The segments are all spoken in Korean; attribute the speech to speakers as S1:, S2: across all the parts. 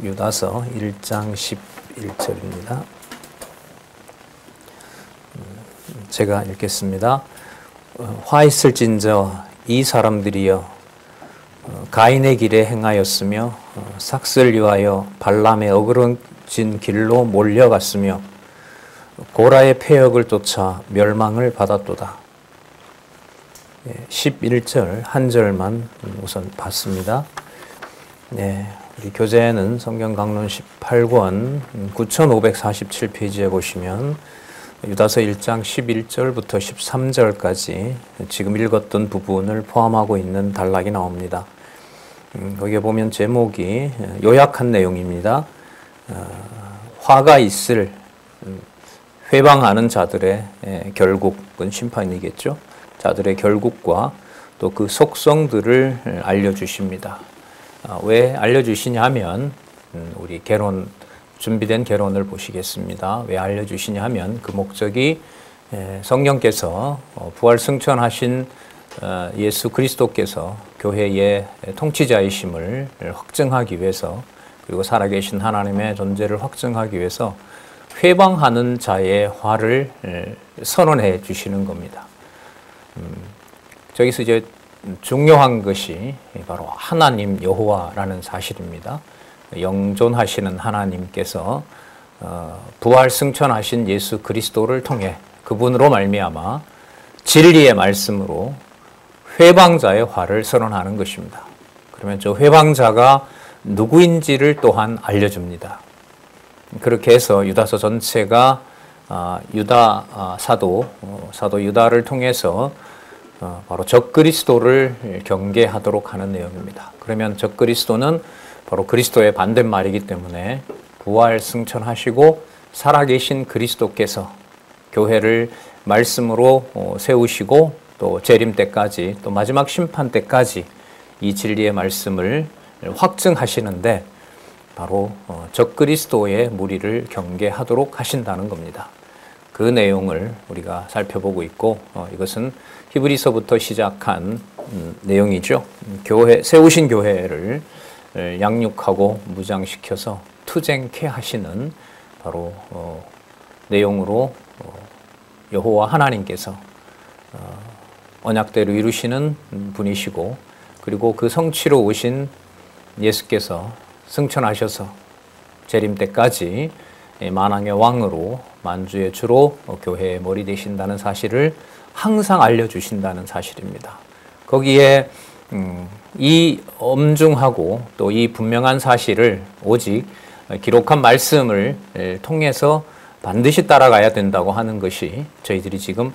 S1: 유다서 1장 11절입니다. 제가 읽겠습니다. 화 있을진저 이 사람들이여 가인의 길에 행하였으며 삭스를 위하여 발람의 어그러진 길로 몰려갔으며 고라의 패역을 쫓아 멸망을 받았도다. 11절 한 절만 우선 봤습니다. 네, 우리 교재는 성경 강론 18권 9547페이지에 보시면 유다서 1장 11절부터 13절까지 지금 읽었던 부분을 포함하고 있는 단락이 나옵니다. 거기에 보면 제목이 요약한 내용입니다. 화가 있을 회방하는 자들의 결국은 심판이겠죠. 자들의 결국과 또 그 속성들을 알려주십니다. 왜 알려주시냐면 우리 준비된 개론을 보시겠습니다. 왜 알려주시냐면 그 목적이 성령께서 부활 승천하신 예수 그리스도께서 교회의 통치자이심을 확증하기 위해서, 그리고 살아계신 하나님의 존재를 확증하기 위해서 회방하는 자의 화를 선언해 주시는 겁니다. 저기서 이제 중요한 것이 바로 하나님 여호와라는 사실입니다. 영존하시는 하나님께서 부활 승천하신 예수 그리스도를 통해 그분으로 말미암아 진리의 말씀으로 회방자의 화를 선언하는 것입니다. 그러면 저 회방자가 누구인지를 또한 알려줍니다. 그렇게 해서 유다서 전체가 유다 사도 유다를 통해서 바로 적그리스도를 경계하도록 하는 내용입니다. 그러면 적그리스도는 바로 그리스도의 반대말이기 때문에 부활 승천하시고 살아계신 그리스도께서 교회를 말씀으로 세우시고 또 재림 때까지, 또 마지막 심판 때까지 이 진리의 말씀을 확증하시는데 바로 적그리스도의 무리를 경계하도록 하신다는 겁니다. 그 내용을 우리가 살펴보고 있고, 이것은 히브리서부터 시작한 내용이죠. 세우신 교회를 양육하고 무장시켜서 투쟁케 하시는 바로 내용으로 여호와 하나님께서 언약대로 이루시는 분이시고, 그리고 그 성취로 오신 예수께서 승천하셔서 재림 때까지 만왕의 왕으로 만주의 주로 교회의 머리 되신다는 사실을 항상 알려주신다는 사실입니다. 거기에 이 엄중하고 또 이 분명한 사실을 오직 기록한 말씀을 통해서 반드시 따라가야 된다고 하는 것이 저희들이 지금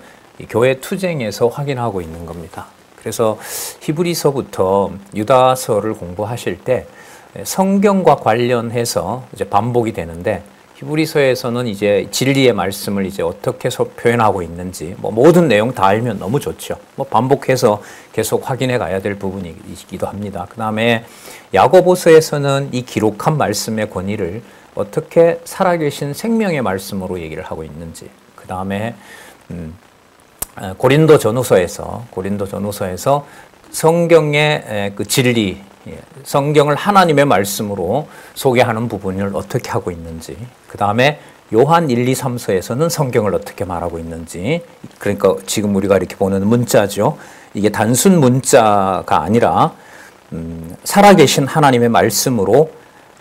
S1: 교회 투쟁에서 확인하고 있는 겁니다. 그래서 히브리서부터 유다서를 공부하실 때 성경과 관련해서 이제 반복이 되는데, 히브리서에서는 이제 진리의 말씀을 이제 어떻게 표현하고 있는지 모든 내용 다 알면 너무 좋죠. 반복해서 계속 확인해 가야 될 부분이기도 합니다. 그 다음에 야고보서에서는 이 기록한 말씀의 권위를 어떻게 살아계신 생명의 말씀으로 얘기를 하고 있는지, 그 다음에 고린도 전후서에서 성경의 그 진리, 성경을 하나님의 말씀으로 소개하는 부분을 어떻게 하고 있는지, 그 다음에 요한 1, 2, 3서에서는 성경을 어떻게 말하고 있는지, 그러니까 지금 우리가 이렇게 보는 문자죠. 이게 단순 문자가 아니라 살아계신 하나님의 말씀으로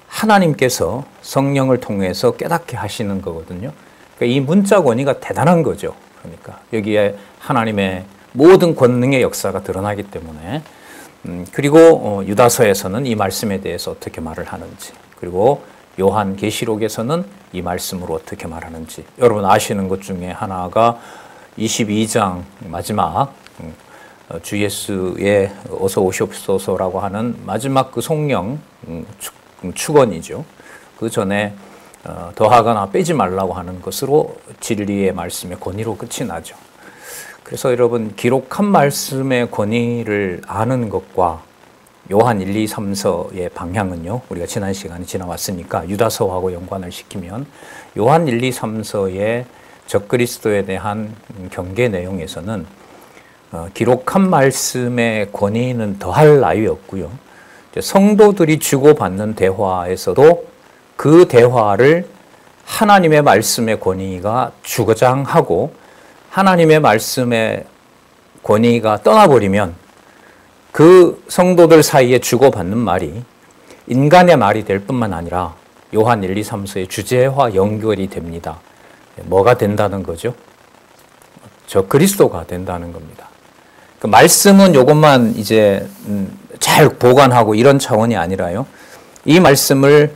S1: 하나님께서 성령을 통해서 깨닫게 하시는 거거든요. 그러니까 이 문자 권위가 대단한 거죠. 그러니까 여기에 하나님의 모든 권능의 역사가 드러나기 때문에, 그리고 유다서에서는 이 말씀에 대해서 어떻게 말을 하는지, 그리고 요한 계시록에서는 이 말씀으로 어떻게 말하는지, 여러분 아시는 것 중에 하나가 22장 마지막 주 예수의 어서 오시옵소서라고 하는 마지막 그 성령 축원이죠. 그 전에 더하거나 빼지 말라고 하는 것으로 진리의 말씀의 권위로 끝이 나죠. 그래서 여러분, 기록한 말씀의 권위를 아는 것과 요한 1, 2, 3서의 방향은요, 우리가 지난 시간에 지나왔으니까 유다서하고 연관을 시키면 요한 1, 2, 3서의 적그리스도에 대한 경계 내용에서는 기록한 말씀의 권위는 더할 나위 없고요, 성도들이 주고받는 대화에서도 그 대화를 하나님의 말씀의 권위가 주장하고 하나님의 말씀의 권위가 떠나버리면 그 성도들 사이에 주고받는 말이 인간의 말이 될 뿐만 아니라 요한 1, 2, 3서의 주제와 연결이 됩니다. 뭐가 된다는 거죠? 저 그리스도가 된다는 겁니다. 그 말씀은 요것만 이제 잘 보관하고 이런 차원이 아니라요. 이 말씀을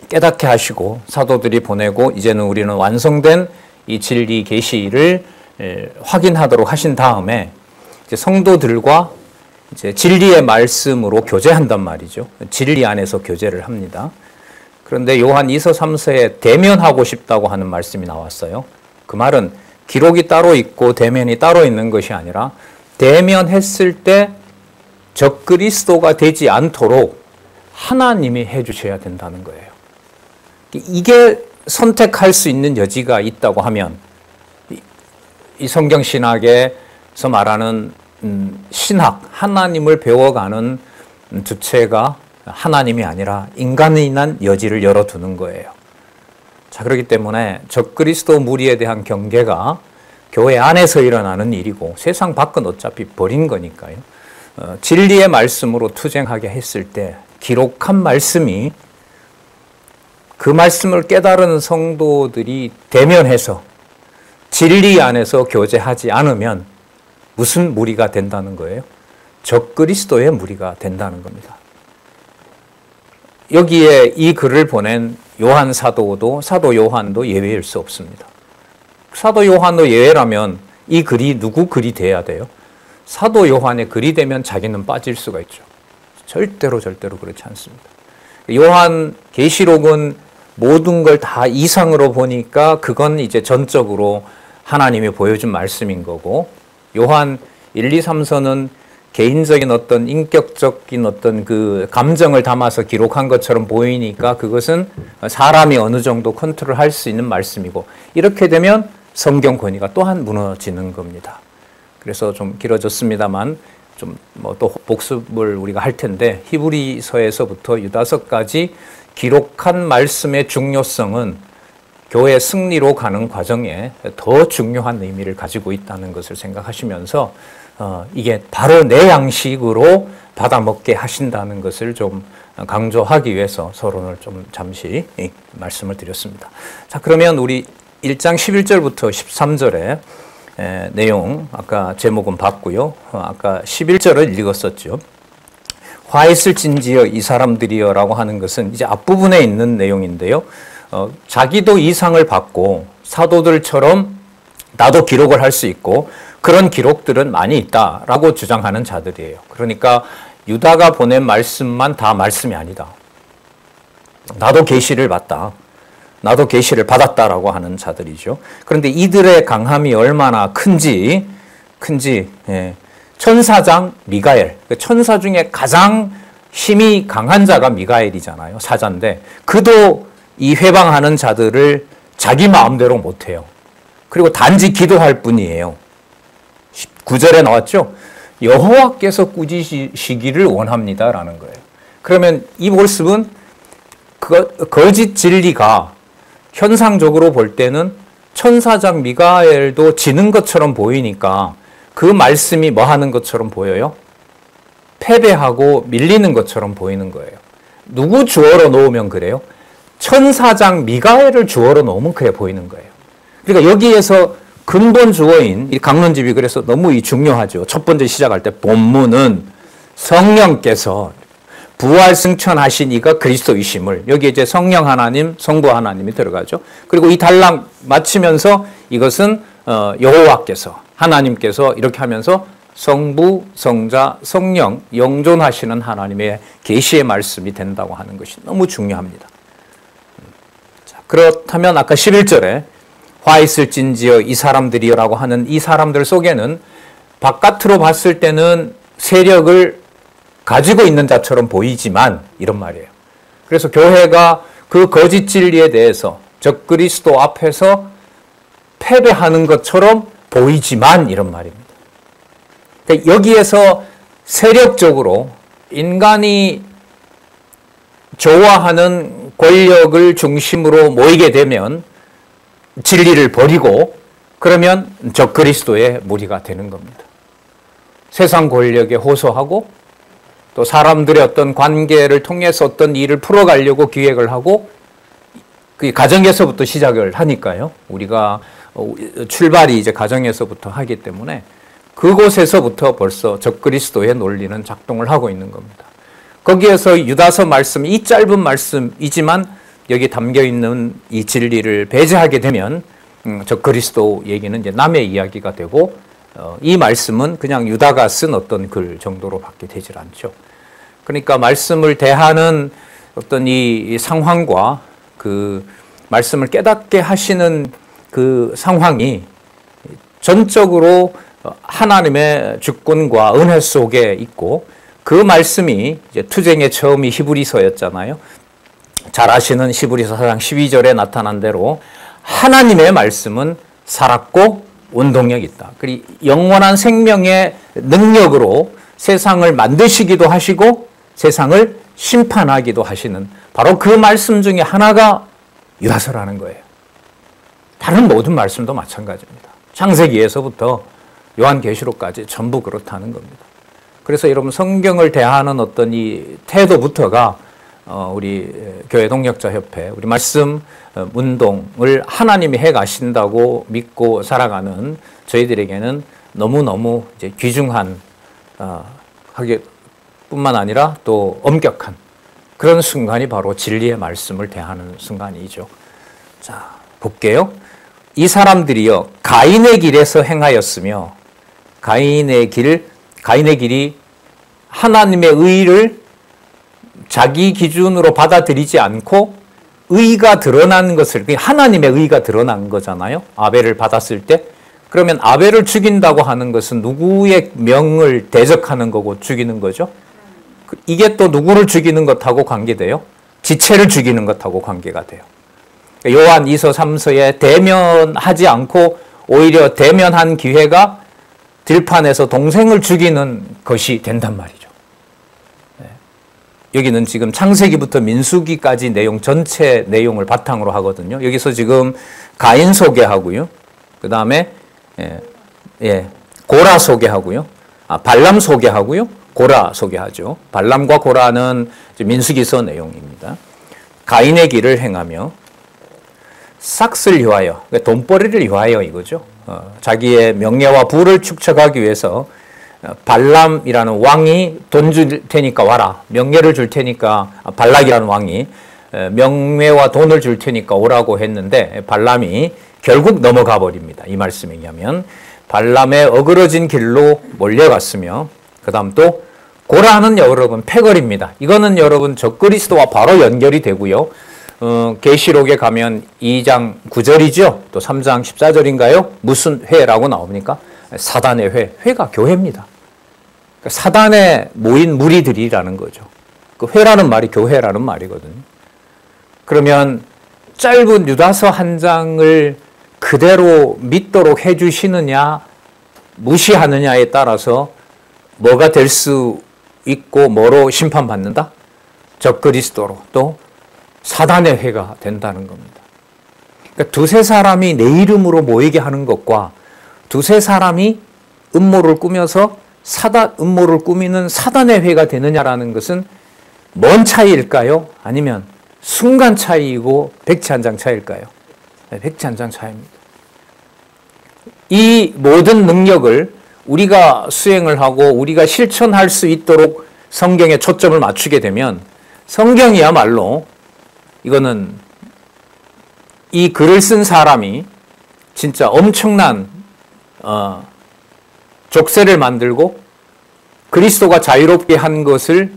S1: 깨닫게 하시고 사도들이 보내고 이제는 우리는 완성된 이 진리 계시를 확인하도록 하신 다음에 이제 성도들과 이제 진리의 말씀으로 교제한단 말이죠. 진리 안에서 교제를 합니다. 그런데 요한 2서 3서에 대면하고 싶다고 하는 말씀이 나왔어요. 그 말은 기록이 따로 있고 대면이 따로 있는 것이 아니라 대면했을 때 적그리스도가 되지 않도록 하나님이 해주셔야 된다는 거예요. 이게 선택할 수 있는 여지가 있다고 하면 이 성경신학에서 말하는 신학, 하나님을 배워가는 주체가 하나님이 아니라 인간에 인한 여지를 열어두는 거예요. 자, 그렇기 때문에 적그리스도 무리에 대한 경계가 교회 안에서 일어나는 일이고 세상 밖은 어차피 버린 거니까요. 진리의 말씀으로 투쟁하게 했을 때 기록한 말씀이 그 말씀을 깨달은 성도들이 대면해서 진리 안에서 교제하지 않으면 무슨 무리가 된다는 거예요? 적그리스도의 무리가 된다는 겁니다. 여기에 이 글을 보낸 요한 사도도 사도 요한도 예외일 수 없습니다. 사도 요한도 예외라면 이 글이 누구 글이 돼야 돼요? 사도 요한의 글이 되면 자기는 빠질 수가 있죠. 절대로 그렇지 않습니다. 요한 계시록은 모든 걸 다 이상으로 보니까 그건 이제 전적으로 하나님이 보여준 말씀인 거고, 요한 1, 2, 3서는 개인적인 어떤 인격적인 어떤 그 감정을 담아서 기록한 것처럼 보이니까 그것은 사람이 어느 정도 컨트롤할 수 있는 말씀이고, 이렇게 되면 성경 권위가 또한 무너지는 겁니다. 그래서 좀 길어졌습니다만 좀 뭐 또 복습을 우리가 할 텐데, 히브리서에서부터 유다서까지 기록한 말씀의 중요성은 교회 승리로 가는 과정에 더 중요한 의미를 가지고 있다는 것을 생각하시면서 이게 바로 내 양식으로 받아먹게 하신다는 것을 좀 강조하기 위해서 서론을 좀 잠시 말씀을 드렸습니다. 자, 그러면 우리 1장 11절부터 13절에 내용, 아까 제목은 봤고요. 아까 11절을 읽었었죠. 화 있을진지여 이 사람들이여 라고 하는 것은 이제 앞부분에 있는 내용인데요. 자기도 이상을 받고 사도들처럼 나도 기록을 할 수 있고 그런 기록들은 많이 있다라고 주장하는 자들이에요. 그러니까 유다가 보낸 말씀만 다 말씀이 아니다. 나도 계시를 받다. 나도 계시를 받았다라고 하는 자들이죠. 그런데 이들의 강함이 얼마나 큰지 천사장 미가엘, 천사 중에 가장 힘이 강한 자가 미가엘이잖아요. 사자인데 그도 이 회방하는 자들을 자기 마음대로 못해요. 그리고 단지 기도할 뿐이에요. 9절에 나왔죠. 여호와께서 꾸짖으시기를 원합니다라는 거예요. 그러면 이 모습은 거짓 진리가 현상적으로 볼 때는 천사장 미가엘도 지는 것처럼 보이니까 그 말씀이 뭐 하는 것처럼 보여요? 패배하고 밀리는 것처럼 보이는 거예요. 누구 주어로 놓으면 그래요? 천사장 미가엘을 주어로 놓으면 그래 보이는 거예요. 그러니까 여기에서 근본 주어인 이 강론집이 그래서 너무 중요하죠. 첫 번째 시작할 때 본문은 성령께서 부활 승천하신 이가 그리스도이심을, 여기 이제 성령 하나님, 성부 하나님이 들어가죠. 그리고 이 단락 마치면서 이것은 여호와께서, 하나님께서 이렇게 하면서 성부, 성자, 성령 영존하시는 하나님의 계시의 말씀이 된다고 하는 것이 너무 중요합니다. 자, 그렇다면 아까 11절에 화 있을진지여 이 사람들이여라고 하는 이 사람들 속에는 바깥으로 봤을 때는 세력을 가지고 있는 자처럼 보이지만 이런 말이에요. 그래서 교회가 그 거짓 진리에 대해서 적그리스도 앞에서 패배하는 것처럼 보이지만 이런 말입니다. 그러니까 여기에서 세력적으로 인간이 좋아하는 권력을 중심으로 모이게 되면 진리를 버리고 그러면 적그리스도의 무리가 되는 겁니다. 세상 권력에 호소하고 또 사람들의 어떤 관계를 통해서 어떤 일을 풀어가려고 기획을 하고 그 가정에서부터 시작을 하니까요. 우리가 출발이 이제 가정에서부터 하기 때문에 그곳에서부터 벌써 적그리스도의 논리는 작동을 하고 있는 겁니다. 거기에서 유다서 말씀, 이 짧은 말씀이지만 여기 담겨 있는 이 진리를 배제하게 되면 적그리스도 얘기는 이제 남의 이야기가 되고 이 말씀은 그냥 유다가 쓴 어떤 글 정도로밖에 되질 않죠. 그러니까 말씀을 대하는 어떤 이 상황과 그 말씀을 깨닫게 하시는 그 상황이 전적으로 하나님의 주권과 은혜 속에 있고 그 말씀이 이제 투쟁의 처음이 히브리서였잖아요. 잘 아시는 히브리서 4장 12절에 나타난 대로 하나님의 말씀은 살았고 운동력 있다. 그리고 영원한 생명의 능력으로 세상을 만드시기도 하시고 세상을 심판하기도 하시는 바로 그 말씀 중에 하나가 유다서라는 거예요. 다른 모든 말씀도 마찬가지입니다. 창세기에서부터 요한계시록까지 전부 그렇다는 겁니다. 그래서 여러분 성경을 대하는 어떤 이 태도부터가 우리 교회 동역자협회, 우리 말씀 운동을 하나님이 해 가신다고 믿고 살아가는 저희들에게는 너무너무 이제 귀중한 하기뿐만 아니라 또 엄격한 그런 순간이 바로 진리의 말씀을 대하는 순간이죠. 자, 볼게요. 이 사람들이요 가인의 길에서 행하였으며 가인의 길이 하나님의 의를 자기 기준으로 받아들이지 않고 의가 드러난 것을, 하나님의 의가 드러난 거잖아요. 아벨을 받았을 때. 그러면 아벨을 죽인다고 하는 것은 누구의 명을 대적하는 거고 죽이는 거죠. 이게 또 누구를 죽이는 것하고 관계돼요? 지체를 죽이는 것하고 관계가 돼요. 요한 2서 3서에 대면하지 않고 오히려 대면한 기회가 들판에서 동생을 죽이는 것이 된단 말이죠. 여기는 지금 창세기부터 민수기까지 내용 전체 내용을 바탕으로 하거든요. 여기서 지금 가인 소개하고요. 그 다음에 고라 소개하고요. 발람 소개하고요. 고라 소개하죠. 발람과 고라는 민수기서 내용입니다. 가인의 길을 행하며 삭슬 위하여, 돈벌이를 위하여 이거죠. 자기의 명예와 부를 축적하기 위해서 발람이라는 왕이 돈 줄 테니까 와라. 명예를 줄 테니까 발락이라는 왕이 명예와 돈을 줄 테니까 오라고 했는데 발람이 결국 넘어가 버립니다. 이 말씀에 의하면 발람의 어그러진 길로 몰려갔으며 그 다음 또 고라는 여러분 패거리입니다. 이거는 여러분 적그리스도와 바로 연결이 되고요. 계시록에 가면 2장 9절이죠. 또 3장 14절인가요? 무슨 회라고 나옵니까? 사단의 회. 회가 교회입니다. 사단에 모인 무리들이라는 거죠. 그 회라는 말이 교회라는 말이거든요. 그러면 짧은 유다서 한 장을 그대로 믿도록 해주시느냐 무시하느냐에 따라서 뭐가 될 수 있고 뭐로 심판받는다? 적그리스도로 또 사단의 회가 된다는 겁니다. 그러니까 두세 사람이 내 이름으로 모이게 하는 것과 두세 사람이 음모를 꾸며서 음모를 꾸미는 사단의 회가 되느냐라는 것은 뭔 차이일까요? 아니면 순간 차이이고 백치 한 장 차이일까요? 네, 백치 한 장 차이입니다. 이 모든 능력을 우리가 수행을 하고 우리가 실천할 수 있도록 성경에 초점을 맞추게 되면 성경이야말로 이거는 이 글을 쓴 사람이 진짜 엄청난 족쇄를 만들고 그리스도가 자유롭게 한 것을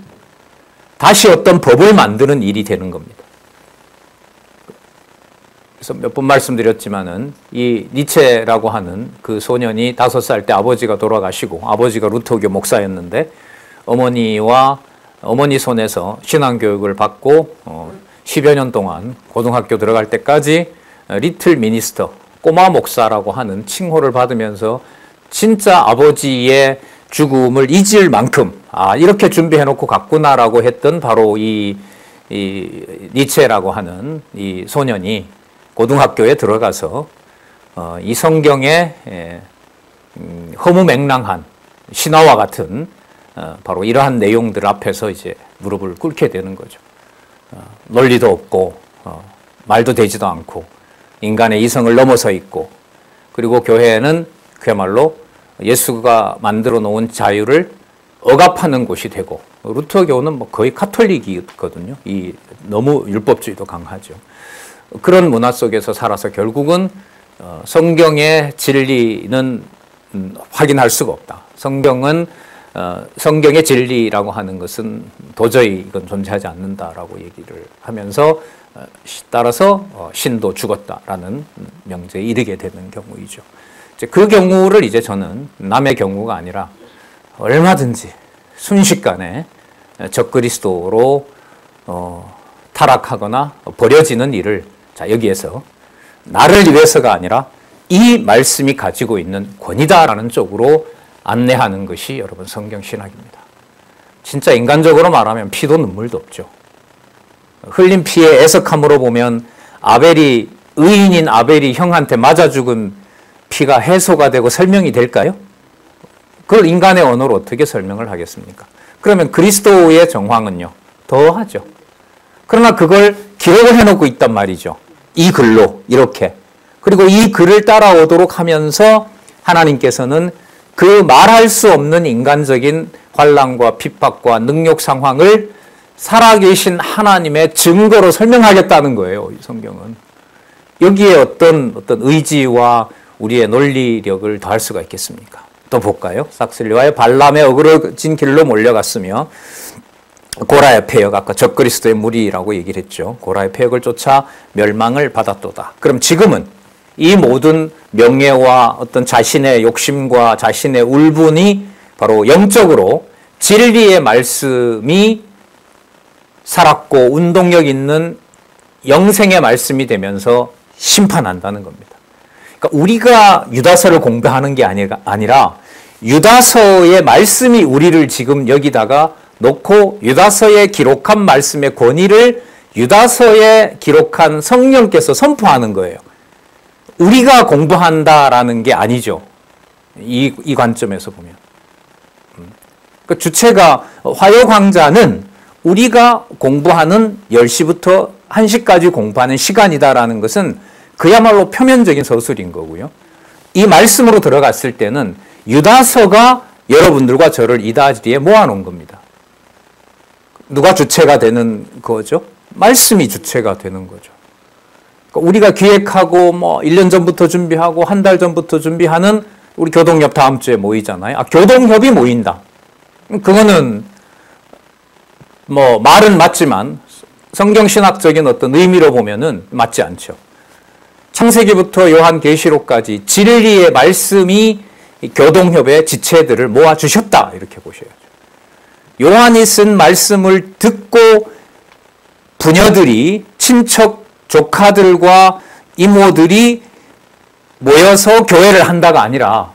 S1: 다시 어떤 법을 만드는 일이 되는 겁니다. 그래서 몇 번 말씀드렸지만은 이 니체라고 하는 그 소년이 5살 때 아버지가 돌아가시고 아버지가 루터교 목사였는데 어머니 손에서 신앙교육을 받고 10여 년 동안 고등학교 들어갈 때까지 리틀 미니스터, 꼬마 목사라고 하는 칭호를 받으면서 진짜 아버지의 죽음을 잊을 만큼 이렇게 준비해놓고 갔구나라고 했던 바로 이 이 니체라고 하는 이 소년이 고등학교에 들어가서 이 성경의 허무맹랑한 신화와 같은 바로 이러한 내용들 앞에서 이제 무릎을 꿇게 되는 거죠. 논리도 없고 말도 되지도 않고 인간의 이성을 넘어서 있고, 그리고 교회는 그야말로 예수가 만들어 놓은 자유를 억압하는 곳이 되고, 루터교는 뭐 거의 카톨릭이거든요. 이 너무 율법주의도 강하죠. 그런 문화 속에서 살아서 결국은 성경의 진리는 확인할 수가 없다. 성경의 진리라고 하는 것은 도저히 이건 존재하지 않는다라고 얘기를 하면서 따라서 신도 죽었다라는 명제에 이르게 되는 경우이죠. 이제 그 경우를 이제 저는 남의 경우가 아니라 얼마든지 순식간에 적그리스도로 타락하거나 버려지는 일을, 자, 여기에서 나를 위해서가 아니라 이 말씀이 가지고 있는 권위다라는 쪽으로 안내하는 것이 여러분 성경 신학입니다. 진짜 인간적으로 말하면 피도 눈물도 없죠. 흘린 피의 애석함으로 보면 의인인 아벨이 형한테 맞아 죽은 피가 해소가 되고 설명이 될까요? 그걸 인간의 언어로 어떻게 설명을 하겠습니까? 그러면 그리스도의 정황은요, 더하죠. 그러나 그걸 기록을 해놓고 있단 말이죠. 이 글로 이렇게. 그리고 이 글을 따라오도록 하면서 하나님께서는 그 말할 수 없는 인간적인 환난과 핍박과 능력 상황을 살아계신 하나님의 증거로 설명하겠다는 거예요, 이 성경은. 여기에 어떤 의지와 우리의 논리력을 더할 수가 있겠습니까? 또 볼까요? 삭슬리와의 발람의 어그러진 길로 몰려갔으며 고라의 폐역, 아까 적그리스도의 무리라고 얘기를 했죠. 고라의 폐역을 쫓아 멸망을 받았도다. 그럼 지금은 이 모든 명예와 어떤 자신의 욕심과 자신의 울분이 바로 영적으로 진리의 말씀이 살았고 운동력 있는 영생의 말씀이 되면서 심판한다는 겁니다. 그러니까 우리가 유다서를 공부하는 게 아니라 유다서의 말씀이 우리를 지금 여기다가 놓고 유다서에 기록한 말씀의 권위를 유다서에 기록한 성령께서 선포하는 거예요. 우리가 공부한다라는 게 아니죠. 이 관점에서 보면. 그 주체가 화요광자는 우리가 공부하는 10시부터 1시까지 공부하는 시간이다라는 것은 그야말로 표면적인 서술인 거고요. 이 말씀으로 들어갔을 때는 유다서가 여러분들과 저를 이 자리에 모아놓은 겁니다. 누가 주체가 되는 거죠? 말씀이 주체가 되는 거죠. 그러니까 우리가 기획하고 1년 전부터 준비하고 한 달 전부터 준비하는 우리 교동협 다음 주에 모이잖아요. 교동협이 모인다. 그거는 말은 맞지만 성경신학적인 어떤 의미로 보면은 맞지 않죠. 창세기부터 요한계시록까지 진리의 말씀이 교동협의 지체들을 모아주셨다, 이렇게 보셔야죠. 요한이 쓴 말씀을 듣고 부녀들이, 친척 조카들과 이모들이 모여서 교회를 한다가 아니라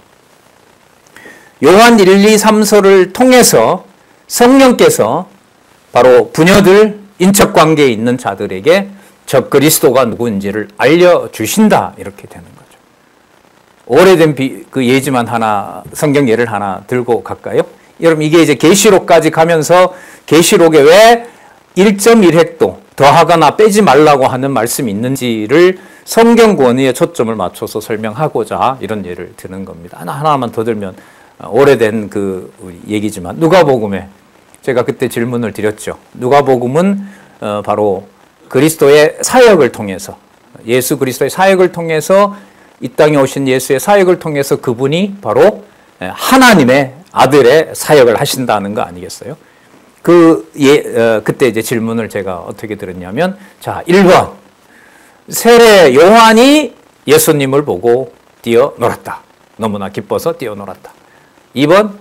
S1: 요한 1, 2, 3서를 통해서 성령께서 바로 부녀들, 인척관계에 있는 자들에게 적그리스도가 누구인지를 알려주신다, 이렇게 되는 거죠. 오래된 그 예지만 성경 예를 하나 들고 갈까요? 여러분, 이게 이제 계시록까지 가면서 계시록에 왜 1.1획도 더하거나 빼지 말라고 하는 말씀이 있는지를 성경 권위에 초점을 맞춰서 설명하고자 이런 예를 드는 겁니다. 하나만 더 들면 오래된 얘기지만 누가복음에 제가 그때 질문을 드렸죠. 누가복음은 바로 그리스도의 사역을 통해서, 예수 그리스도의 사역을 통해서, 이 땅에 오신 예수의 사역을 통해서 그분이 바로 하나님의 아들의 사역을 하신다는 거 아니겠어요? 그때 이제 질문을 제가 어떻게 드렸냐면, 자, 1번. 세례 요한이 예수님을 보고 뛰어놀았다. 너무나 기뻐서 뛰어놀았다. 2번.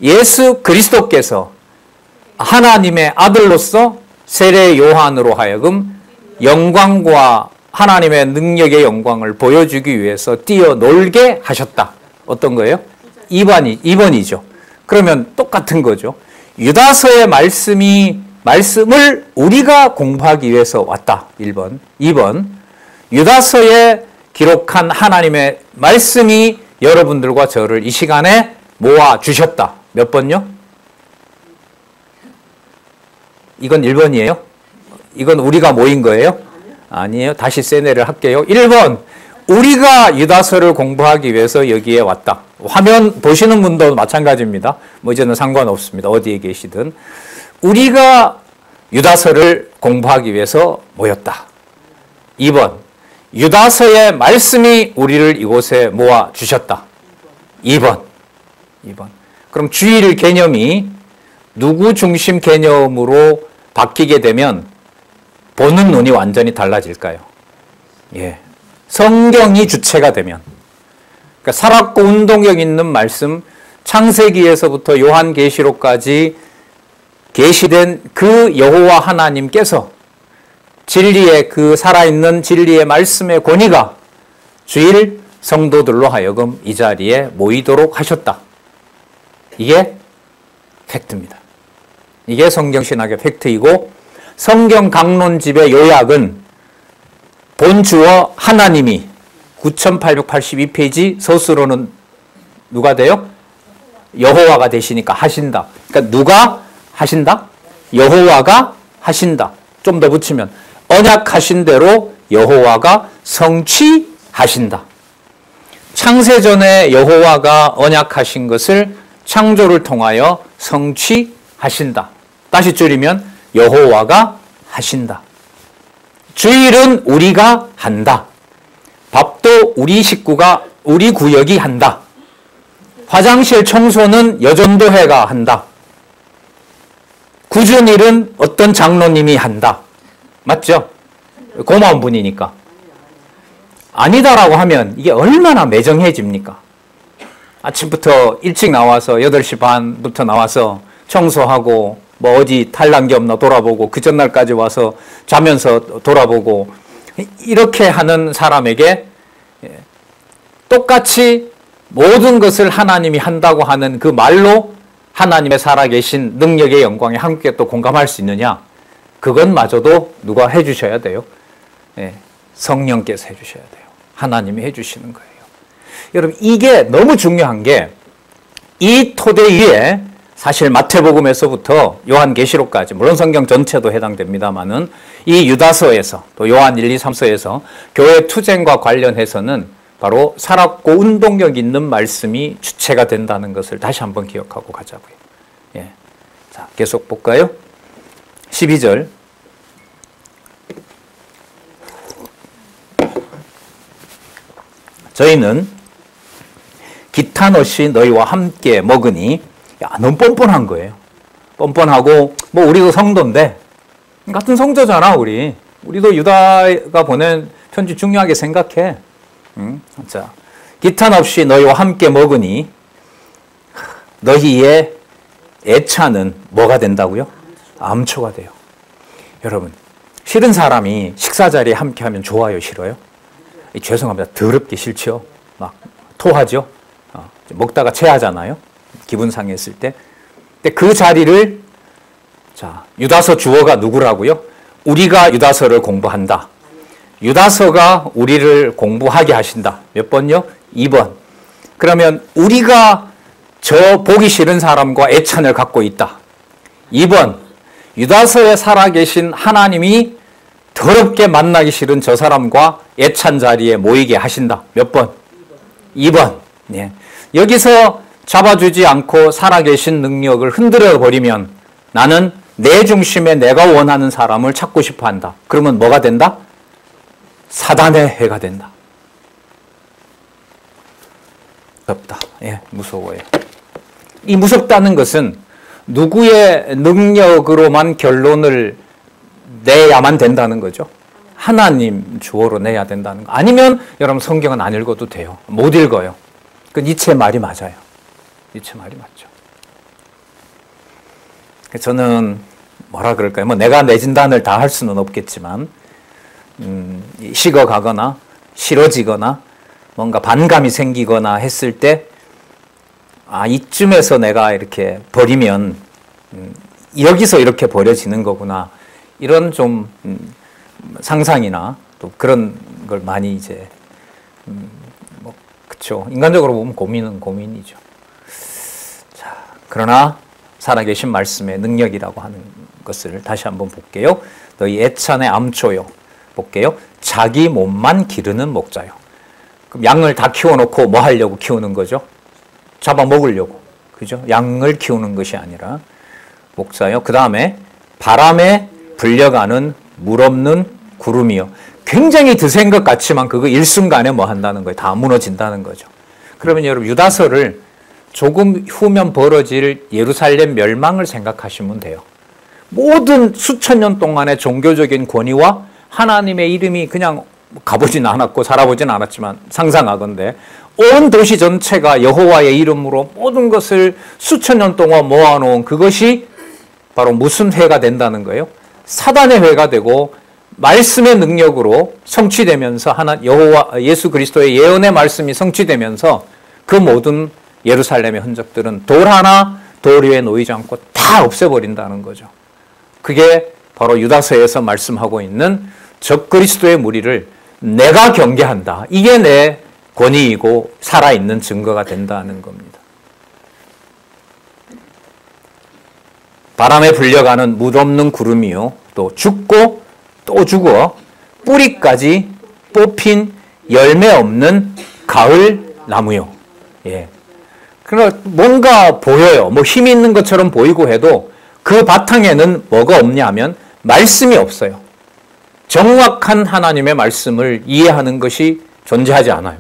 S1: 예수 그리스도께서 하나님의 아들로서 세례 요한으로 하여금 영광과 하나님의 능력의 영광을 보여주기 위해서 뛰어놀게 하셨다. 어떤 거예요? 2번이죠. 그러면 똑같은 거죠. 유다서의 말씀이 말씀을 우리가 공부하기 위해서 왔다. 1번. 2번. 유다서에 기록한 하나님의 말씀이 여러분들과 저를 이 시간에 모아주셨다. 몇 번요? 이건 1번이에요? 이건 우리가 모인 거예요? 아니에요. 다시 세뇌를 할게요. 1번. 우리가 유다서를 공부하기 위해서 여기에 왔다. 화면 보시는 분도 마찬가지입니다. 뭐 이제는 상관없습니다. 어디에 계시든. 우리가 유다서를 공부하기 위해서 모였다. 2번. 유다서의 말씀이 우리를 이곳에 모아 주셨다. 2번. 그럼 주일 개념이 누구 중심 개념으로 바뀌게 되면 보는 눈이 완전히 달라질까요? 예. 성경이 주체가 되면. 그러니까 살았고 운동력 있는 말씀, 창세기에서부터 요한계시록까지 계시된 그 여호와 하나님께서 진리의 그 살아있는 진리의 말씀의 권위가 주일 성도들로 하여금 이 자리에 모이도록 하셨다. 이게 팩트입니다. 이게 성경신학의 팩트이고 성경 강론집의 요약은 본주어 하나님이 9882페이지 서술로는 누가 돼요? 여호와가 되시니까 하신다. 그러니까 누가 하신다? 여호와가 하신다. 좀 더 붙이면 언약하신 대로 여호와가 성취하신다. 창세전에 여호와가 언약하신 것을 창조를 통하여 성취하신다. 다시 줄이면 여호와가 하신다. 주일은 우리가 한다. 밥도 우리 식구가 우리 구역이 한다. 화장실 청소는 여전도회가 한다. 구준일은 어떤 장로님이 한다. 맞죠? 고마운 분이니까. 아니다라고 하면 이게 얼마나 매정해집니까? 아침부터 일찍 나와서 8시 반부터 나와서 청소하고 뭐 어디 탈난 게 없나 돌아보고 그 전날까지 와서 자면서 돌아보고 이렇게 하는 사람에게 똑같이 모든 것을 하나님이 한다고 하는 그 말로 하나님의 살아계신 능력의 영광에 함께 또 공감할 수 있느냐? 그것마저도 누가 해주셔야 돼요? 성령께서 해주셔야 돼요. 하나님이 해주시는 거예요. 여러분 이게 너무 중요한 게 이 토대 위에 사실 마태복음에서부터 요한계시록까지 물론 성경 전체도 해당됩니다만은 이 유다서에서 또 요한 1, 2, 3서에서 교회 투쟁과 관련해서는 바로 살았고 운동력 있는 말씀이 주체가 된다는 것을 다시 한번 기억하고 가자고요. 예. 자, 계속 볼까요? 12절. 저희는 기탄 없이 너희와 함께 먹으니 야, 너무 뻔뻔한 거예요. 뻔뻔하고 뭐 우리도 성도인데 같은 성도잖아 우리. 우리도 유다가 보낸 편지 중요하게 생각해. 자, 기탄 없이 너희와 함께 먹으니 너희의 애차는 뭐가 된다고요? 암초가 돼요. 여러분 싫은 사람이 식사 자리에 함께 하면 좋아요, 싫어요? 죄송합니다. 더럽게 싫죠. 막 토하죠. 먹다가 체하잖아요. 기분 상했을 때. 근데 그 자리를 자, 유다서 주어가 누구라고요? 우리가 유다서를 공부한다. 유다서가 우리를 공부하게 하신다. 몇 번요? 2번. 그러면 우리가 저 보기 싫은 사람과 애찬을 갖고 있다. 2번. 유다서에 살아계신 하나님이 더럽게 만나기 싫은 저 사람과 애찬 자리에 모이게 하신다. 몇 번? 2번. 네. 여기서 잡아주지 않고 살아계신 능력을 흔들어 버리면 나는 내 중심에 내가 원하는 사람을 찾고 싶어 한다. 그러면 뭐가 된다? 사단의 해가 된다. 무섭다. 예, 무서워요. 이 무섭다는 것은 누구의 능력으로만 결론을 내야만 된다는 거죠. 하나님 주어로 내야 된다는 거. 아니면 여러분 성경은 안 읽어도 돼요. 못 읽어요. 그 니체 말이 맞아요. 니체 말이 맞죠. 저는 뭐라 그럴까요? 뭐 내가 내 진단을 다 할 수는 없겠지만 식어가거나 싫어지거나 뭔가 반감이 생기거나 했을 때 이쯤에서 내가 이렇게 버리면 여기서 이렇게 벌어지는 거구나. 이런 좀 상상이나 또 그런 걸 많이 이제 뭐 그렇죠. 인간적으로 보면 고민은 고민이죠. 자, 그러나 살아계신 말씀의 능력이라고 하는 것을 다시 한번 볼게요. 너희 애찬의 암초요. 볼게요. 자기 몸만 기르는 목자요. 그럼 양을 다 키워놓고 뭐 하려고 키우는 거죠? 잡아먹으려고. 그죠? 양을 키우는 것이 아니라 목자요. 그 다음에 바람에 불려가는 물 없는 구름이요. 굉장히 드센 것 같지만 그거 일순간에 뭐 한다는 거예요. 다 무너진다는 거죠. 그러면 여러분 유다서를 조금 후면 벌어질 예루살렘 멸망을 생각하시면 돼요. 모든 수천 년 동안의 종교적인 권위와 하나님의 이름이 그냥 가보진 않았고 살아보진 않았지만 상상하건대 온 도시 전체가 여호와의 이름으로 모든 것을 수천 년 동안 모아놓은 그것이 바로 무슨 회가 된다는 거예요? 사단의 회가 되고 말씀의 능력으로 성취되면서 여호와 예수 그리스도의 예언의 말씀이 성취되면서 그 모든 예루살렘의 흔적들은 돌 하나 돌 위에 놓이지 않고 다 없애버린다는 거죠. 그게 바로 유다서에서 말씀하고 있는 적그리스도의 무리를 내가 경계한다. 이게 내 권위이고 살아있는 증거가 된다는 겁니다. 바람에 불려가는 무없는 구름이요. 또 죽고 또 죽어 뿌리까지 뽑힌 열매 없는 가을 나무요. 예. 그러니까 뭔가 보여요. 뭐 힘이 있는 것처럼 보이고 해도 그 바탕에는 뭐가 없냐면 말씀이 없어요. 정확한 하나님의 말씀을 이해하는 것이 존재하지 않아요.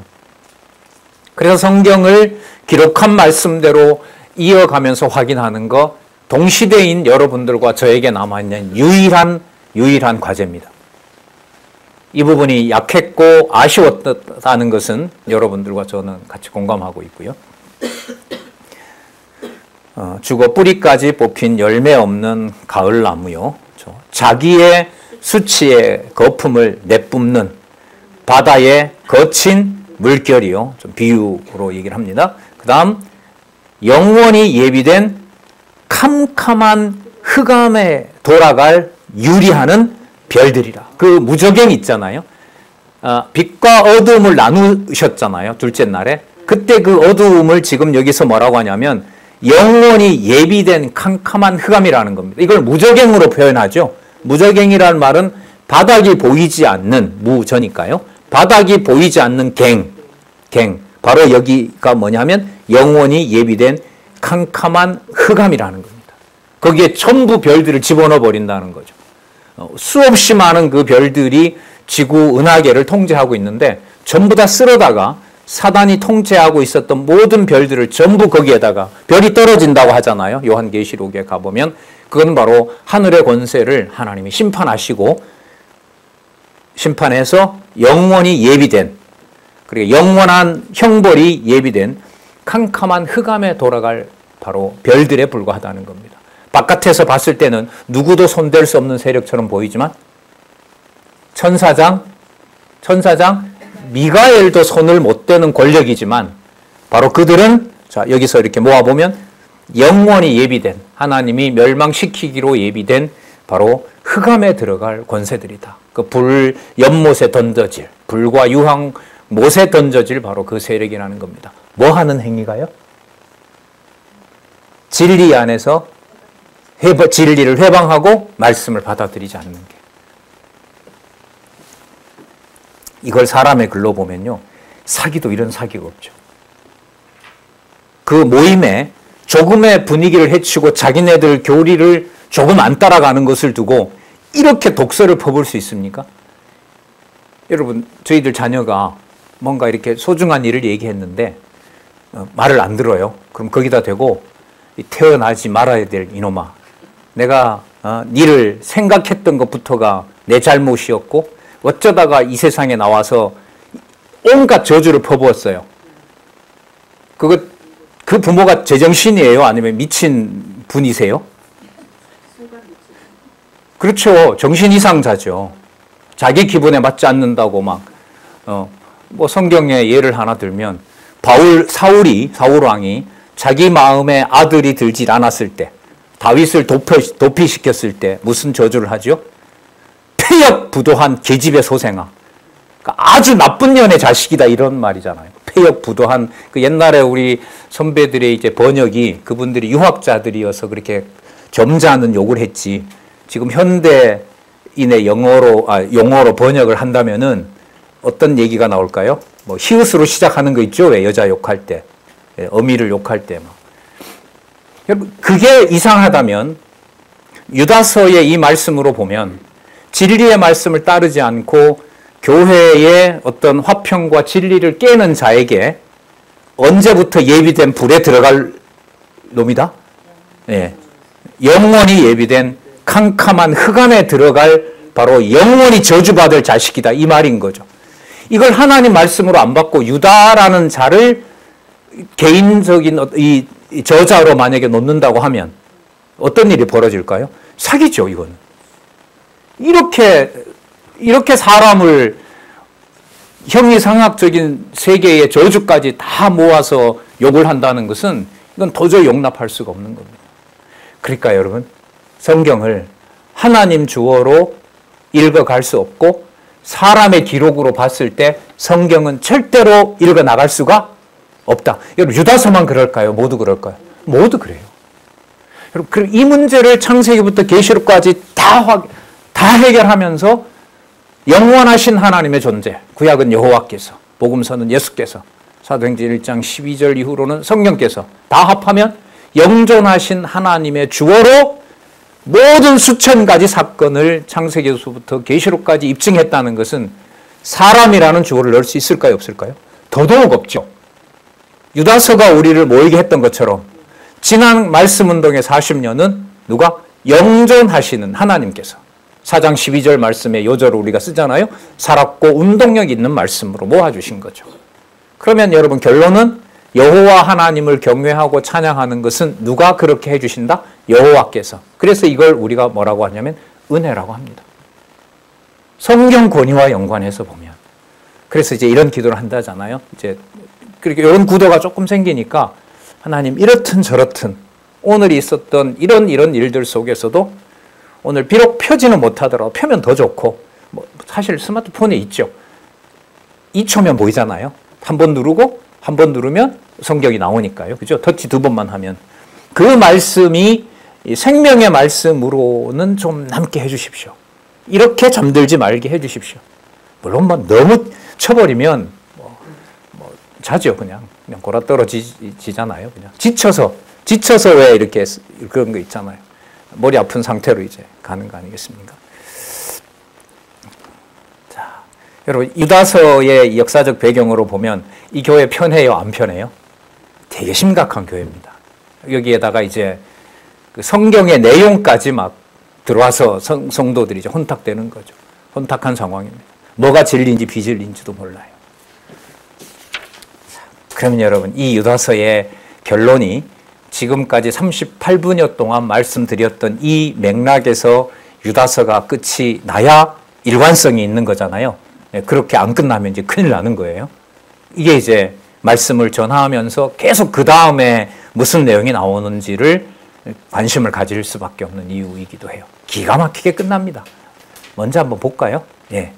S1: 그래서 성경을 기록한 말씀대로 이어가면서 확인하는 거 동시대인 여러분들과 저에게 남아있는 유일한 과제입니다. 이 부분이 약했고 아쉬웠다는 것은 여러분들과 저는 같이 공감하고 있고요. 죽어 뿌리까지 뽑힌 열매 없는 가을 나무요. 자기의 수치의 거품을 내뿜는 바다의 거친 물결이요. 좀 비유로 얘기를 합니다. 그 다음 영원히 예비된 캄캄한 흑암에 돌아갈 유리하는 별들이라. 그 무저갱 있잖아요. 빛과 어두움을 나누셨잖아요. 둘째 날에. 그때 그 어두움을 지금 여기서 뭐라고 하냐면 영원히 예비된 캄캄한 흑암이라는 겁니다. 이걸 무저갱으로 표현하죠. 무저갱이라는 말은 바닥이 보이지 않는 무저니까요. 바닥이 보이지 않는 갱. 바로 여기가 뭐냐면 영원히 예비된 캄캄한 흑암이라는 겁니다. 거기에 전부 별들을 집어넣어 버린다는 거죠. 수없이 많은 그 별들이 지구 은하계를 통제하고 있는데 전부 다 쓸어다가 사단이 통제하고 있었던 모든 별들을 전부 거기에다가 별이 떨어진다고 하잖아요. 요한계시록에 가보면 그건 바로 하늘의 권세를 하나님이 심판하시고 심판해서 영원히 예비된 그리고 영원한 형벌이 예비된 캄캄한 흑암에 돌아갈 바로 별들에 불과하다는 겁니다. 바깥에서 봤을 때는 누구도 손댈 수 없는 세력처럼 보이지만 천사장 미가엘도 손을 못 대는 권력이지만 바로 그들은 자 여기서 이렇게 모아보면 영원히 예비된 하나님이 멸망시키기로 예비된 바로 흑암에 들어갈 권세들이다. 그 불 연못에 던져질 불과 유황 못에 던져질 바로 그 세력이라는 겁니다. 뭐 하는 행위가요? 진리 안에서 진리를 회방하고 말씀을 받아들이지 않는 게. 이걸 사람의 글로 보면요. 사기도 이런 사기가 없죠. 그 모임에 조금의 분위기를 해치고 자기네들 교리를 조금 안 따라가는 것을 두고 이렇게 독설을 퍼부을 수 있습니까? 여러분, 저희들 자녀가 뭔가 이렇게 소중한 일을 얘기했는데 말을 안 들어요. 그럼 거기다 대고 태어나지 말아야 될 이놈아. 내가 니를 생각했던 것부터가 내 잘못이었고 어쩌다가 이 세상에 나와서 온갖 저주를 퍼부었어요. 그 부모가 제정신이에요? 아니면 미친 분이세요? 그렇죠. 정신 이상자죠. 자기 기분에 맞지 않는다고 뭐 성경에 예를 하나 들면 사울 왕이 자기 마음에 아들이 들질 않았을 때 다윗을 도피시켰을 때 무슨 저주를 하죠? 폐역부도한 계집의 소생아. 그러니까 아주 나쁜 년의 자식이다 이런 말이잖아요. 폐역부도한 그 옛날에 우리 선배들의 이제 번역이 그분들이 유학자들이어서 그렇게 점잖은 욕을 했지. 지금 현대인의 용어로 번역을 한다면은 어떤 얘기가 나올까요? 뭐 히읗으로 시작하는 거 있죠? 왜 여자 욕할 때, 어미를 욕할 때 막. 여러분 그게 이상하다면 유다서의 이 말씀으로 보면 진리의 말씀을 따르지 않고 교회의 어떤 화평과 진리를 깨는 자에게 언제부터 예비된 불에 들어갈 놈이다? 예. 영원히 예비된 캄캄한 흑암에 들어갈 바로 영원히 저주받을 자식이다 이 말인 거죠. 이걸 하나님 말씀으로 안 받고 유다라는 자를 개인적인 이 저자로 만약에 놓는다고 하면 어떤 일이 벌어질까요? 사기죠, 이거는. 이렇게 사람을 형이상학적인 세계의 저주까지 다 모아서 욕을 한다는 것은 이건 도저히 용납할 수가 없는 겁니다. 그러니까 여러분, 성경을 하나님 주어로 읽어갈 수 없고 사람의 기록으로 봤을 때 성경은 절대로 읽어나갈 수가 없다. 여러분, 유다서만 그럴까요? 모두 그럴까요? 모두 그래요. 여러분, 이 문제를 창세기부터 계시록까지 다 해결하면서 영원하신 하나님의 존재, 구약은 여호와께서, 복음서는 예수께서, 사도행전 1장 12절 이후로는 성령께서 다 합하면 영존하신 하나님의 주어로 모든 수천 가지 사건을 창세기에서부터 계시록까지 입증했다는 것은 사람이라는 주어를 넣을 수 있을까요? 없을까요? 더더욱 없죠. 유다서가 우리를 모이게 했던 것처럼 지난 말씀운동의 40년은 누가? 영존하시는 하나님께서 4장 12절 말씀의 요절을 우리가 쓰잖아요. 살았고 운동력 있는 말씀으로 모아주신 거죠. 그러면 여러분 결론은 여호와 하나님을 경외하고 찬양하는 것은 누가 그렇게 해주신다? 여호와께서. 그래서 이걸 우리가 뭐라고 하냐면 은혜라고 합니다. 성경 권위와 연관해서 보면. 그래서 이제 이런 기도를 한다잖아요. 이제 그렇게 이런 구도가 조금 생기니까 하나님 이렇든 저렇든 오늘 있었던 이런 일들 속에서도 오늘 비록 펴지는 못하더라도 펴면 더 좋고 뭐 사실 스마트폰에 있죠. 2초면 보이잖아요. 한 번 누르고 한 번 누르면 성경이 나오니까요. 그죠? 터치 2번만 하면. 그 말씀이 생명의 말씀으로는 좀 남게 해주십시오. 이렇게 잠들지 말게 해주십시오. 물론 뭐 너무 쳐버리면 자죠. 그냥 골아 떨어지잖아요. 그냥 지쳐서 왜 이렇게 그런 거 있잖아요. 머리 아픈 상태로 이제 가는 거 아니겠습니까? 자, 여러분 유다서의 역사적 배경으로 보면 이 교회 편해요, 안 편해요? 되게 심각한 교회입니다. 여기에다가 이제 그 성경의 내용까지 막 들어와서 성도들이 이제 혼탁되는 거죠. 혼탁한 상황입니다. 뭐가 진리인지 비진리인지도 몰라요. 자, 그러면 여러분 이 유다서의 결론이 지금까지 38분여 동안 말씀드렸던 이 맥락에서 유다서가 끝이 나야 일관성이 있는 거잖아요. 그렇게 안 끝나면 이제 큰일 나는 거예요. 이게 이제 말씀을 전하면서 계속 그 다음에 무슨 내용이 나오는지를 관심을 가질 수밖에 없는 이유이기도 해요. 기가 막히게 끝납니다. 먼저 한번 볼까요? 예.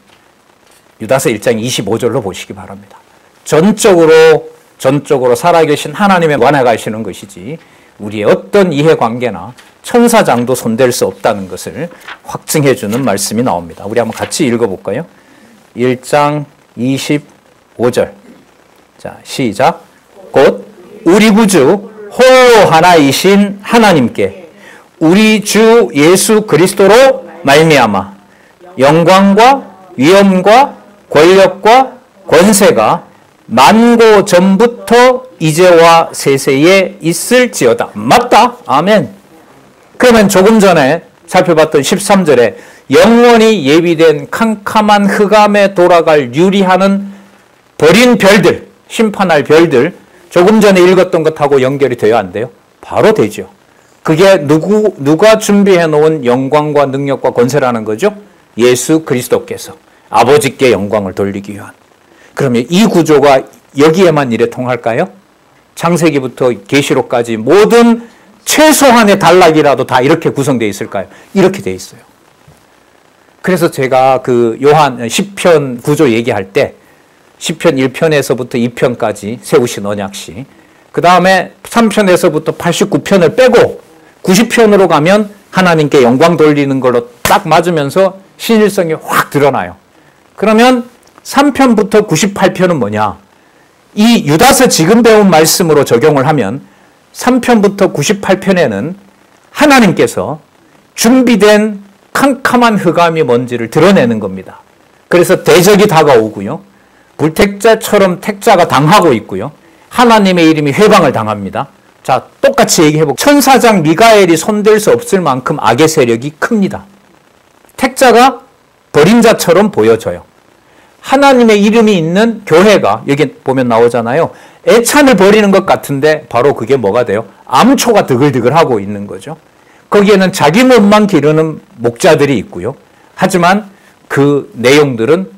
S1: 유다서 1장 25절로 보시기 바랍니다. 전적으로 살아계신 하나님의 관해가시는 것이지 우리의 어떤 이해관계나 천사장도 손댈 수 없다는 것을 확증해주는 말씀이 나옵니다. 우리 한번 같이 읽어볼까요? 1장 25절. 자, 시작. 곧 우리 구주 홀로 하나이신 하나님께 우리 주 예수 그리스도로 말미암아 영광과 위엄과 권력과 권세가 만고 전부터 이제와 세세에 있을지어다. 맞다. 아멘. 그러면 조금 전에 살펴봤던 13절에 영원히 예비된 캄캄한 흑암에 돌아갈 유리하는 버린 별들, 심판할 별들, 조금 전에 읽었던 것하고 연결이 돼야 안 돼요? 바로 되죠. 그게 누가 준비해 놓은 영광과 능력과 권세라는 거죠? 예수 그리스도께서 아버지께 영광을 돌리기 위한. 그러면 이 구조가 여기에만 이래 통할까요? 창세기부터 계시록까지 모든 최소한의 단락이라도 다 이렇게 구성되어 있을까요? 이렇게 되어 있어요. 그래서 제가 그 요한 시편 구조 얘기할 때 시편 1편에서부터 2편까지 세우신 언약시, 그 다음에 3편에서부터 89편을 빼고 90편으로 가면 하나님께 영광 돌리는 걸로 딱 맞으면서 신일성이 확 드러나요. 그러면 3편부터 98편은 뭐냐? 이 유다서 지금 배운 말씀으로 적용을 하면 3편부터 98편에는 하나님께서 준비된 캄캄한 흑암이 뭔지를 드러내는 겁니다. 그래서 대적이 다가오고요. 불택자처럼 택자가 당하고 있고요. 하나님의 이름이 회방을 당합니다. 자, 똑같이 얘기해보고 천사장 미가엘이 손댈 수 없을 만큼 악의 세력이 큽니다. 택자가 버린 자처럼 보여져요. 하나님의 이름이 있는 교회가 여기 보면 나오잖아요. 애찬을 버리는 것 같은데 바로 그게 뭐가 돼요? 암초가 드글드글하고 있는 거죠. 거기에는 자기 몸만 기르는 목자들이 있고요. 하지만 그 내용들은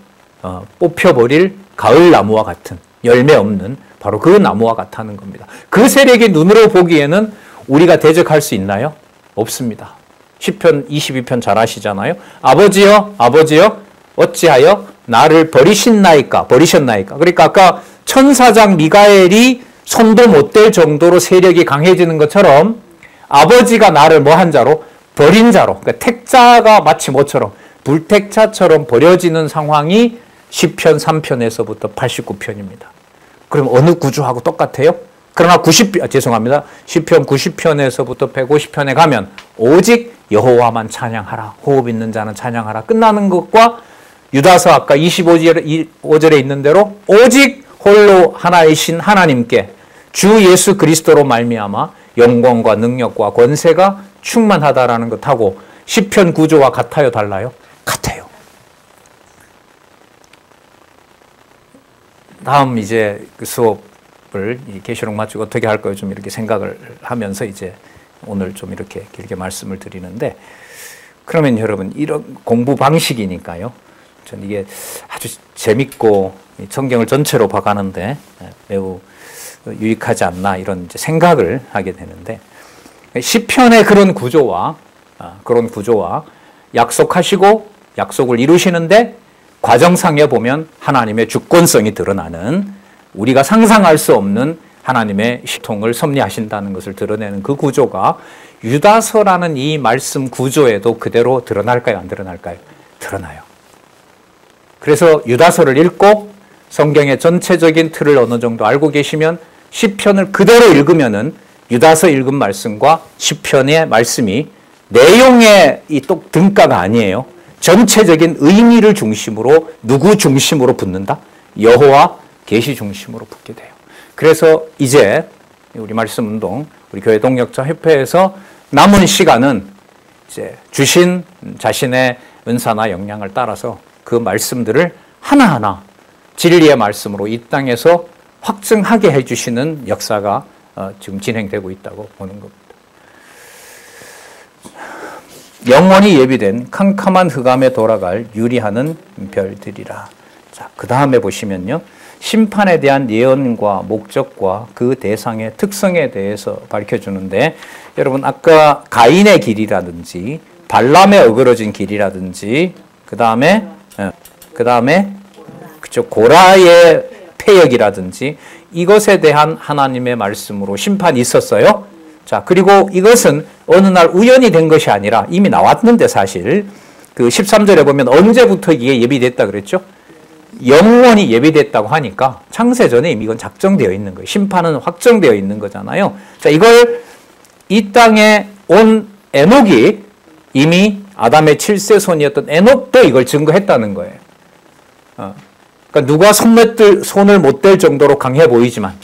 S1: 뽑혀버릴 가을나무와 같은, 열매 없는 바로 그 나무와 같다는 겁니다. 그 세력이 눈으로 보기에는 우리가 대적할 수 있나요? 없습니다. 시편 22편 잘 아시잖아요. 아버지여, 아버지여, 어찌하여 나를 버리셨나이까? 그러니까 아까 천사장 미가엘이 손도 못 댈 정도로 세력이 강해지는 것처럼 아버지가 나를 뭐 한 자로? 버린 자로. 그러니까 택자가 마치 뭐처럼 불택자처럼 버려지는 상황이 시편 3편에서부터 89편입니다. 그럼 어느 구조하고 똑같아요? 그러나 시편 90편에서부터 150편에 가면 오직 여호와만 찬양하라. 호흡 있는 자는 찬양하라. 끝나는 것과 유다서 아까 25절에 있는 대로 오직 홀로 하나이신 하나님께 주 예수 그리스도로 말미암아 영광과 능력과 권세가 충만하다라는 것하고 시편 구조와 같아요, 달라요? 같아요. 다음 이제 그 수업을 계시록 마치고 어떻게 할까요? 좀 이렇게 생각을 하면서 이제 오늘 좀 이렇게 길게 말씀을 드리는데, 그러면 여러분 이런 공부 방식이니까요. 전 이게 아주 재밌고 성경을 전체로 봐가는데 매우 유익하지 않나 이런 이제 생각을 하게 되는데, 시편의 그런 구조와 약속하시고 약속을 이루시는데 과정상에 보면 하나님의 주권성이 드러나는, 우리가 상상할 수 없는 하나님의 시통을 섭리하신다는 것을 드러내는 그 구조가 유다서라는 이 말씀 구조에도 그대로 드러날까요? 안 드러날까요? 드러나요. 그래서 유다서를 읽고 성경의 전체적인 틀을 어느 정도 알고 계시면 시편을 그대로 읽으면은 유다서 읽은 말씀과 시편의 말씀이 내용의 이 또 등가가 아니에요. 전체적인 의미를 중심으로, 누구 중심으로 붙는다? 여호와 계시 중심으로 붙게 돼요. 그래서 이제 우리 말씀 운동, 우리 교회 동역자 협회에서 남은 시간은 이제 주신 자신의 은사나 역량을 따라서 그 말씀들을 하나하나 진리의 말씀으로 이 땅에서 확증하게 해주시는 역사가 지금 진행되고 있다고 보는 겁니다. 영원히 예비된 캄캄한 흑암에 돌아갈 유리하는 별들이라. 자, 그 다음에 보시면요. 심판에 대한 예언과 목적과 그 대상의 특성에 대해서 밝혀주는데, 여러분 아까 가인의 길이라든지 발람의 어그러진 길이라든지 그 다음에 그죠, 고라의 패역이라든지 이것에 대한 하나님의 말씀으로 심판이 있었어요. 자, 그리고 이것은 어느 날 우연히 된 것이 아니라 이미 나왔는데, 사실 그 13절에 보면 언제부터 이게 예비됐다 그랬죠? 영원히 예비됐다고 하니까 창세전에 이미 이건 작정되어 있는 거예요. 심판은 확정되어 있는 거잖아요. 자, 이걸 이 땅에 온 에녹이 이미 아담의 7세 손이었던 에녹도 이걸 증거했다는 거예요. 그러니까 누가 손을 못 댈 정도로 강해 보이지만,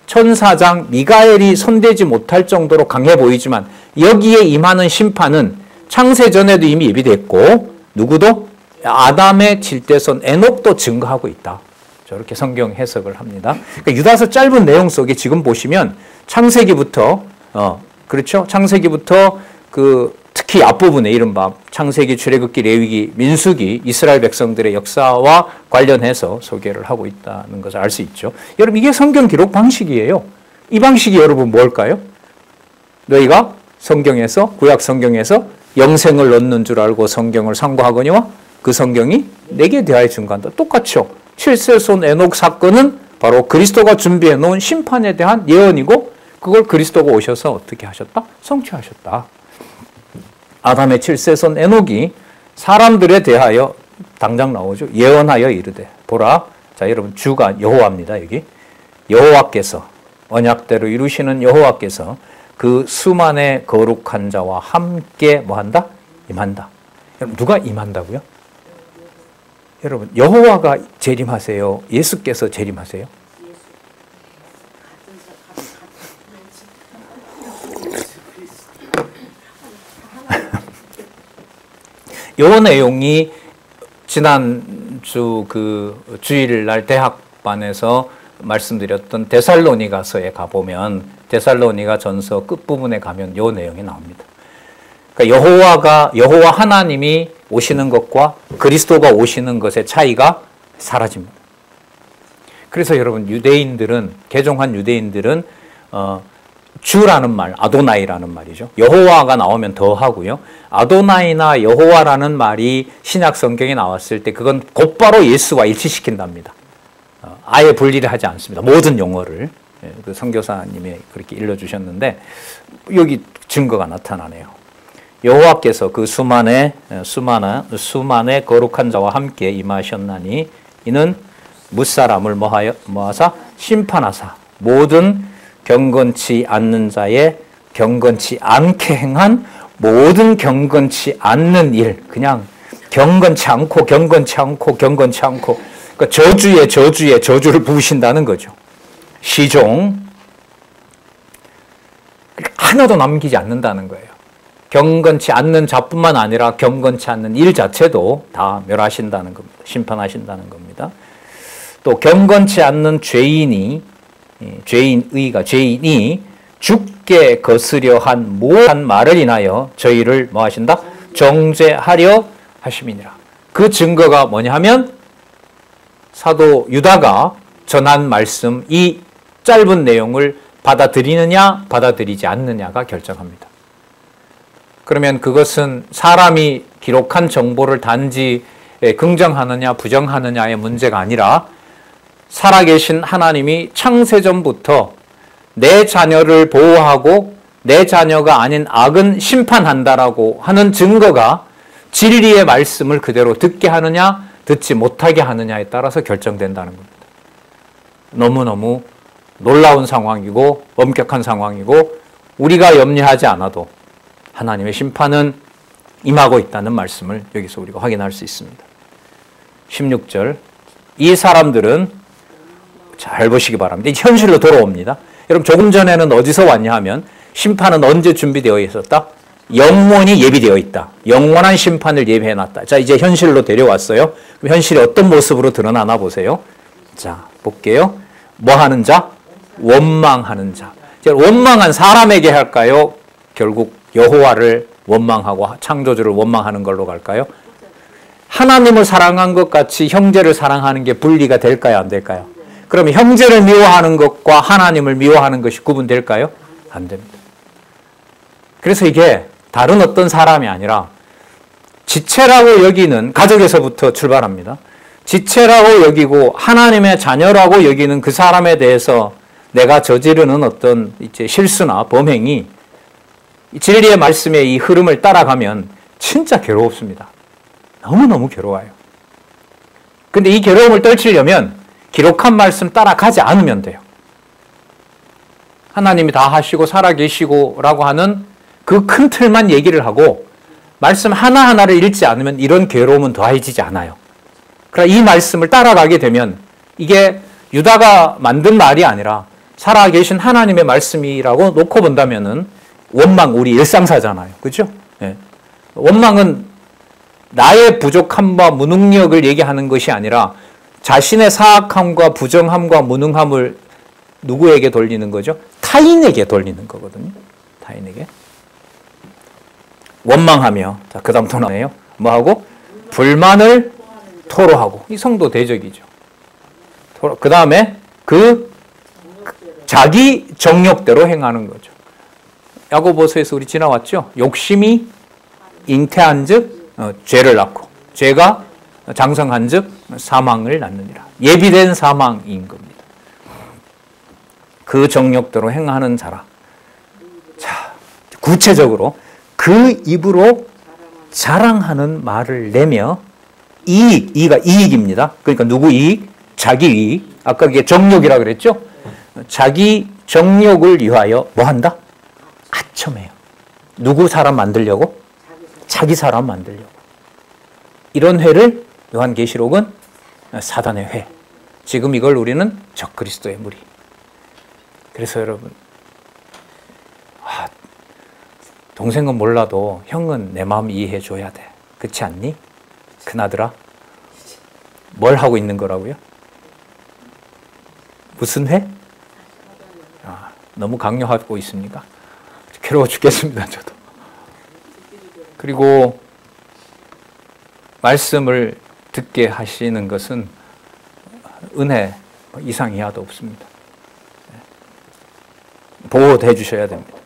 S1: 천사장 미가엘이 손대지 못할 정도로 강해 보이지만 여기에 임하는 심판은 창세전에도 이미 예비됐고 누구도? 아담의 7대손 에녹도 증거하고 있다. 저렇게 성경 해석을 합니다. 그러니까 유다서 짧은 내용 속에 지금 보시면 창세기부터 그렇죠? 창세기부터 특히 앞부분에 이른바 창세기, 출애굽기, 레위기, 민수기, 이스라엘 백성들의 역사와 관련해서 소개를 하고 있다는 것을 알 수 있죠. 여러분 이게 성경 기록 방식이에요. 이 방식이 여러분 뭘까요? 너희가 성경에서, 구약 성경에서 영생을 얻는 줄 알고 성경을 상고하거니와 그 성경이 내게 대하여 증거한다. 똑같죠. 7세손 에녹 사건은 바로 그리스도가 준비해 놓은 심판에 대한 예언이고 그걸 그리스도가 오셔서 어떻게 하셨다? 성취하셨다. 아담의 7세손 에녹이 사람들에 대하여 당장 나오죠. 예언하여 이르되 보라. 자, 여러분 주가 여호와입니다. 여기 여호와께서 언약대로 이루시는 여호와께서 그 수만의 거룩한 자와 함께 뭐한다? 임한다. 여러분 누가 임한다고요? 여러분 여호와가 재림하세요? 예수께서 재림하세요? 요 내용이 지난주 그 주일날 대학반에서 말씀드렸던 데살로니가서에 가보면 데살로니가 전서 끝부분에 가면 요 내용이 나옵니다. 그러니까 여호와 하나님이 오시는 것과 그리스도가 오시는 것의 차이가 사라집니다. 그래서 여러분 유대인들은 개종한 유대인들은 주라는 말, 아도나이라는 말이죠. 여호와가 나오면 더 하고요. 아도나이나 여호와라는 말이 신약 성경에 나왔을 때 그건 곧바로 예수와 일치시킨답니다. 아예 분리를 하지 않습니다. 모든 용어를. 그 선교사님이 그렇게 일러주셨는데 여기 증거가 나타나네요. 여호와께서 그 수만의 거룩한 자와 함께 임하셨나니 이는 무사람을 뭐하사 심판하사 모든 경건치 않는 자의 경건치 않게 행한 모든 경건치 않는 일, 그냥 경건치 않고 그러니까 저주에 저주를 부으신다는 거죠. 시종 하나도 남기지 않는다는 거예요. 경건치 않는 자뿐만 아니라 경건치 않는 일 자체도 다 멸하신다는 겁니다. 심판하신다는 겁니다. 또 경건치 않는 죄인이 죽게 거스려 한 모한 말을 인하여 저희를 뭐 하신다? 정죄하려 하심이니라. 그 증거가 뭐냐 하면 사도 유다가 전한 말씀 이 짧은 내용을 받아들이느냐 받아들이지 않느냐가 결정합니다. 그러면 그것은 사람이 기록한 정보를 단지 긍정하느냐 부정하느냐의 문제가 아니라 살아계신 하나님이 창세전부터 내 자녀를 보호하고 내 자녀가 아닌 악은 심판한다라고 하는 증거가 진리의 말씀을 그대로 듣게 하느냐 듣지 못하게 하느냐에 따라서 결정된다는 겁니다. 너무너무 놀라운 상황이고 엄격한 상황이고 우리가 염려하지 않아도 하나님의 심판은 임하고 있다는 말씀을 여기서 우리가 확인할 수 있습니다. 16절 이 사람들은 잘 보시기 바랍니다. 현실로 돌아옵니다. 여러분 조금 전에는 어디서 왔냐 하면 심판은 언제 준비되어 있었다? 영원히 예비되어 있다. 영원한 심판을 예비해놨다. 자, 이제 현실로 데려왔어요. 그럼 현실이 어떤 모습으로 드러나나 보세요. 자, 볼게요. 뭐 하는 자? 원망하는 자. 원망한 사람에게 할까요? 결국 여호와를 원망하고 창조주를 원망하는 걸로 갈까요? 하나님을 사랑한 것 같이 형제를 사랑하는 게 분리가 될까요? 안 될까요? 그러면 형제를 미워하는 것과 하나님을 미워하는 것이 구분될까요? 안 됩니다. 그래서 이게 다른 어떤 사람이 아니라 지체라고 여기는 가족에서부터 출발합니다. 지체라고 여기고 하나님의 자녀라고 여기는 그 사람에 대해서 내가 저지르는 어떤 이제 실수나 범행이 진리의 말씀의 이 흐름을 따라가면 진짜 괴롭습니다. 너무너무 괴로워요. 근데 이 괴로움을 떨치려면 기록한 말씀 따라가지 않으면 돼요. 하나님이 다 하시고 살아계시고 라고 하는 그 큰 틀만 얘기를 하고 말씀 하나하나를 읽지 않으면 이런 괴로움은 더해지지 않아요. 그러나 이 말씀을 따라가게 되면 이게 유다가 만든 말이 아니라 살아계신 하나님의 말씀이라고 놓고 본다면은 원망 우리 일상사잖아요. 그렇죠? 네. 원망은 나의 부족함과 무능력을 얘기하는 것이 아니라 자신의 사악함과 부정함과 무능함을 누구에게 돌리는 거죠? 타인에게 돌리는 거거든요. 타인에게. 원망하며, 자, 그 다음 또 나오네요. 뭐하고? 불만을 토로하고. 이 성도 대적이죠. 그 다음에 자기 정욕대로 행하는 거죠. 야고보서에서 우리 지나왔죠. 욕심이 잉태한즉 죄를 낳고 죄가 장성한즉 사망을 낳느니라. 예비된 사망인 겁니다. 그 정욕대로 행하는 자라. 자, 구체적으로 그 입으로 자랑하는 말을 내며 이가 이익입니다. 그러니까 누구 이익? 자기 이익. 아까 그게 정욕이라 그랬죠? 자기 정욕을 위하여 뭐 한다? 아첨해요. 누구 사람 만들려고? 자기 사람 만들려고. 이런 회를 요한계시록은 사단의 회. 지금 이걸 우리는 적그리스도의 무리. 그래서 여러분, 동생은 몰라도 형은 내 마음 이해해 줘야 돼. 그렇지 않니? 큰아들아. 뭘 하고 있는 거라고요? 무슨 회? 너무 강요하고 있습니까? 괴로워 죽겠습니다, 저도. 그리고 말씀을 듣게 하시는 것은 은혜 이상 이하도 없습니다. 보호해 주셔야 됩니다.